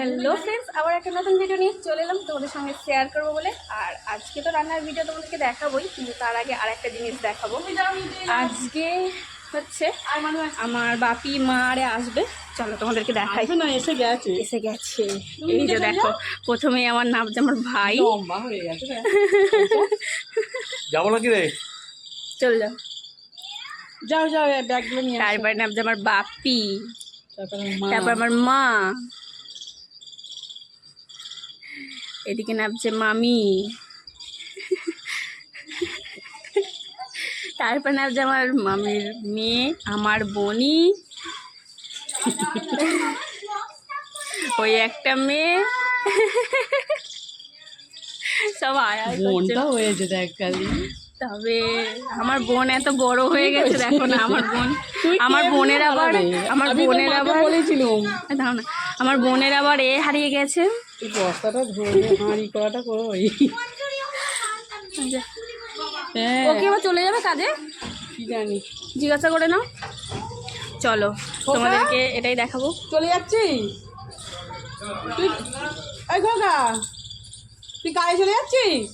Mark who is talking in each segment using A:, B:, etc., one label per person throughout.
A: Hello friends, আবার একটা নতুন ভিডিও নিয়ে চলে এলাম তোমাদের সঙ্গে শেয়ার করবো বলে। আর আজকে তো রান্নার ভিডিও তোমাদেরকে দেখাবোই, কিন্তু তার আগে আর একটা জিনিস দেখাবো। আজকে হচ্ছে আমার বাপি মা আরে আসবে, চলো তোমাদেরকে দেখাই।
B: না, এসে গেছে
A: এই যে দেখো, প্রথমে আমার নাম যে আমার ভাই।
C: যাবো নাকি রে?
A: চল যাও
B: যাও যাও ব্যাগগুলো নিয়ে আসো।
A: তারপরে নাম যে আমার বাপি, তারপর আমার মা, এদিকে নামছে মামি, তারপর নামছে আমার মামির মেয়ে, আমার বোনি, ওই একটা মেয়ে, সব আয় আয় করছে।
B: বোনটা হয়েছে দেখ খালি।
A: তবে আমার বোন এত বড় হয়ে গেছে, দেখো না আমার বোনের আবার
B: বলেছিলাম
A: দাও না, আমার বোনের আবার হারিয়ে গেছে।
B: এই বস্তাটা ধরে হাঁড়ি করাটা করো। হ্যাঁ,
A: ও কি আবার চলে যাবে কাজে?
B: কি জানি,
A: জিজ্ঞাসা করে নাও। চলো তোমাদেরকে এটাই দেখাবো।
B: চলে যাচ্ছি তুই। এই খোকা, তুই কাজে চলে যাচ্ছিস?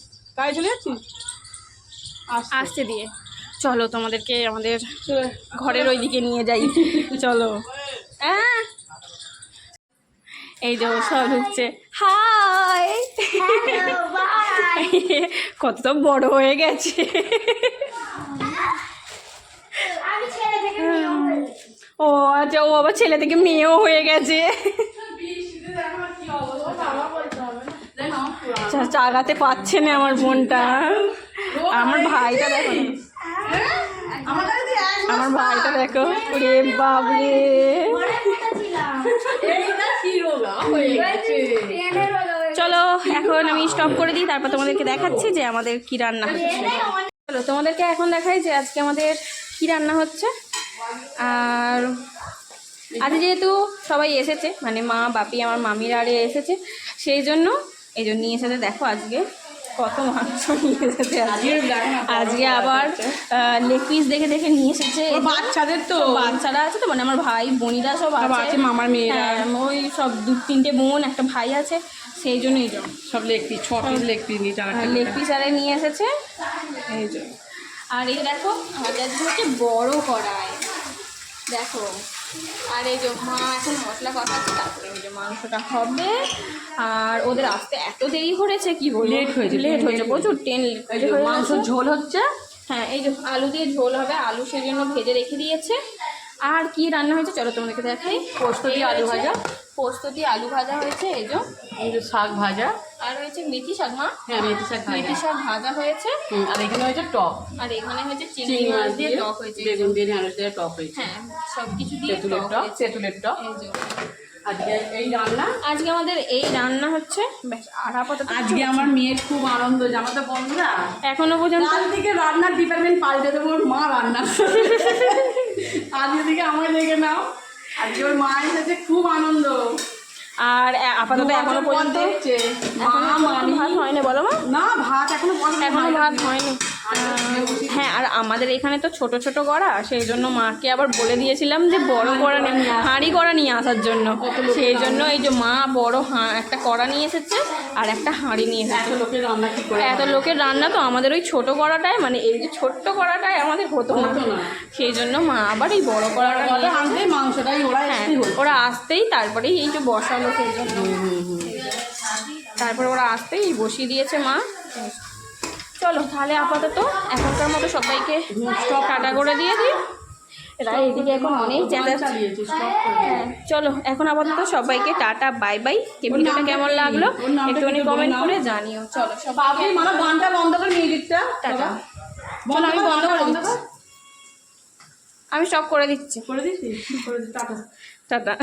A: আসতে দিয়ে চলো তোমাদেরকে আমাদের ঘরের ওইদিকে নিয়ে যাই। চলো। এই যে সব ঢুকছে। হাই, কত তো বড় হয়ে গেছে। ও আচ্ছা, ও আবার ছেলে থেকে মেয়েও হয়ে গেছে। চাগাতে পাচ্ছে না আমার বোনটা। আমার ভাইটা দেখো, আমার ভাইটা দেখো, রে বাবরে। চলো এখন আমি স্টপ করে দিই, তারপর তোমাদেরকে দেখাচ্ছি যে আমাদের কি রান্না হচ্ছে। চলো তোমাদেরকে এখন দেখাই যে আজকে আমাদের কি রান্না হচ্ছে। আর আজ যেহেতু সবাই এসেছে, মানে মা বাপি আমার মামির আরে এসেছে, সেই জন্য এই জন্য নিয়ে এসেছে। দেখো আজকে কত মাংস নিয়ে এসেছে। আজকে আবার লেগ পিস দেখে দেখে নিয়ে এসেছে।
B: বাচ্চাদের তো
A: বাচ্চারা আছে তো, মানে আমার ভাই বোনিরা সব আছে,
B: মামার মেয়েরা,
A: ওই সব 2-3টে বোন, একটা ভাই আছে, সেই জন্য এই জন্য
B: সব leg piece, 6 piece leg piece নিয়ে
A: লেগ পিস আরে নিয়ে এসেছে এই জন্য। আর এই দেখো আমাদের হচ্ছে বড় কড়াই, দেখো। আর এই যে মা এখন মশলা কষাচ্ছে, তারপরে এই যে মাংসটা হবে। আর ওদের আসতে এত দেরি করেছে, কি বলবো, লেট হয়েছে প্রচুর, মাংস ঝোল হচ্ছে। হ্যাঁ, এই যে আলু দিয়ে ঝোল হবে, আলু সেই জন্য ভেজে রেখে দিয়েছে। আর কি রান্না হয়েছে চলো তোমাদেরকে দেখাই। পোস্ত দিয়ে আলু ভাজা হয়েছে, এই যে
B: শাক ভাজা,
A: আর হয়েছে মেথি শাক। মা,
B: হ্যাঁ মেথি শাক
A: ভাজা হয়েছে।
B: আর এখানে হয়েছে টক,
A: আর এখানে হয়েছে চিংড়ি মাছ দিয়ে টক হয়েছে,
B: বেগুন দিয়ে ঢেঁড়স দিয়ে টক হয়েছে।
A: হ্যাঁ, সব কিছু দিয়ে
B: তেঁতুলের টক।
A: এই যে
B: আজকে এই রান্না,
A: আজকে আমাদের এই রান্না হচ্ছে। ব্যাস, আর আপাতত
B: আজকে আমার মেয়ের খুব আনন্দ যে আমাদের বন্ধুরা
A: এখনো পর্যন্ত
B: কাল থেকে রান্নার ডিপার্টমেন্ট পাল্টে দেবো। ওর মা রান্না আজকে থেকে আমার দেখে নাও, আজকে ওর মা এসেছে, খুব আনন্দ।
A: আর আপাতত এখনো পর্যন্ত
B: দেখছে
A: ভাত হয়নি, বলো মা?
B: না, ভাত এখনো
A: ভাত হয়নি। হ্যাঁ, আর আমাদের এখানে তো ছোট ছোট কড়া, সেই জন্য মাকে আবার বলে দিয়েছিলাম যে বড় কড়া হাঁড়ি কড়া নিয়ে আসার জন্য। সেই জন্য এই যে মা বড় একটা কড়া নিয়ে এসেছে আর একটা হাঁড়ি নিয়ে এসেছে। এত লোকের রান্না তো আমাদের ওই ছোট কড়াটায়, মানে এই যে ছোট্ট কড়াটায় আমাদের হতো না, সেই জন্য মা আবার এই বড় কড়াটা আনতে,
B: মাংসটাই
A: ওরা আসতেই তারপরেই এই যে বসালো, সেই জন্য তারপরে ওরা আসতেই বসিয়ে দিয়েছে মা। চলো তাহলে আপাতত এখনকার মতো সবাইকে টাটা করে দিয়ে দিই। এরা এদিকে এখন অনেক চেঁচাচ্ছে। চলো এখন আপাতত সবাইকে টাটা, বাই বাই। ভিডিওটা কেমন লাগলো একটুখানি কমেন্ট করে জানিও। চলো সবাই
B: গানটা বন্ধ করে নিয়ে দিচ্ছি,
A: টাটা। চলো আমি বন্ধ করে দিচ্ছি, আমি স্টপ করে দিচ্ছি।
B: Tata
A: tata.